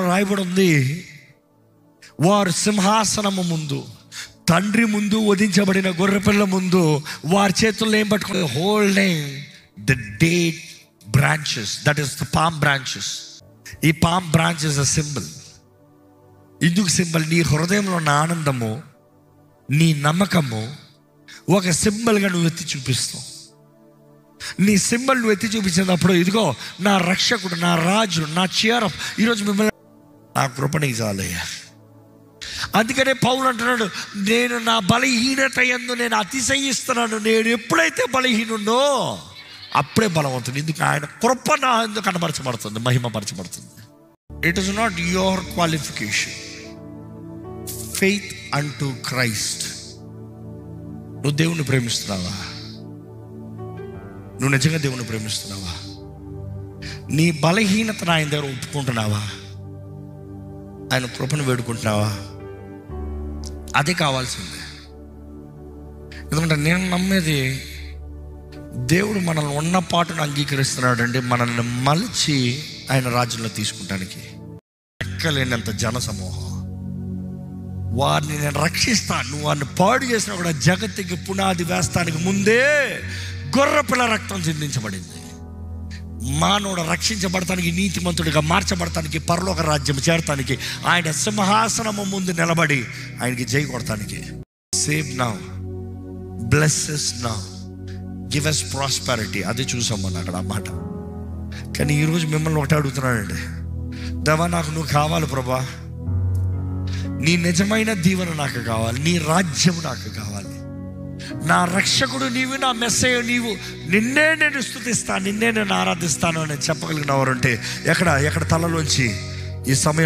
రాయబడి ఉంది, వారు సింహాసనము ముందు, తండ్రి ముందు, వధించబడిన గొర్రెపిల్ల ముందు వారి చేతుల్లో ఏం పట్టుకుని, holding the date branches, that is the palm branches. ఈ పామ్ బ్రాంచెస్ అ సింబల్. ఇందుకు సింబల్? నీ హృదయంలో ఉన్న ఆనందము, నీ నమ్మకము ఒక సింబల్గా నువ్వు ఎత్తి చూపిస్తావు. నీ సింబల్ నువ్వు ఎత్తి చూపించినప్పుడు, ఇదిగో నా రక్షకుడు, నా రాజు, నా చీర, ఈరోజు మిమ్మల్ని నా కృపణి చాలయ్యా. అందుకనే పౌలు అంటున్నాడు, నేను నా బలహీనత యందు నేను అతిశయిస్తున్నాను. నేను ఎప్పుడైతే బలహీనుండో అప్పుడే బలవంతుడు. ఎందుకు? ఆయన కృప నా ఎందుకు కనపరచబడుతుంది, మహిమపరచబడుతుంది. It is not your qualification. Faith అంటూ క్రైస్ట్. నువ్వు దేవుని ప్రేమిస్తున్నావా? నువ్వు నిజంగా దేవుని ప్రేమిస్తున్నావా? నీ బలహీనతను ఆయన దగ్గర ఒప్పుకుంటున్నావా? ఆయన కృపను వేడుకుంటున్నావా? అదే కావాల్సిందే. ఎందుకంటే నేను నమ్మేది, దేవుడు మనల్ని ఉన్న పాటును అంగీకరిస్తున్నాడు అంటే మనల్ని మలిచి ఆయన రాజ్యంలో తీసుకుంటానికి. ఎక్కలేనంత జన సమూహం, వారిని నేను రక్షిస్తాను. నువ్వు వారిని పాడు చేసినా కూడా జగత్తుకి పునాది వేస్తానికి ముందే గొర్రెపిల్ల రక్తం చిందించబడింది. మానవుడు రక్షించబడటానికి, నీతిమంతుడిగా మార్చబడటానికి, పరలోక రాజ్యం చేరటానికి, ఆయన సింహాసనము ముందు నిలబడి ఆయనకి జై కొడటానికి. Save now, blesses now, give us prosperity. అది చూసామని అక్కడ ఆ మాట. కానీ ఈరోజు మిమ్మల్ని ఒకటే అడుగుతున్నానండి, దేవా నాకు నువ్వు కావాలి ప్రభా, నీ నిజమైన దీవెన నాకు కావాలి, నీ రాజ్యం నాకు కావాలి, నా రక్షకుడు నీవు, నా మెస్సయ్య నీవు, నిన్నే నేను స్తుతిస్తాను, నిన్నే నేను ఆరాధిస్తాను అని చెప్పగలిగిన వారంటే ఎక్కడ తలలోంచి ఈ సమయంలో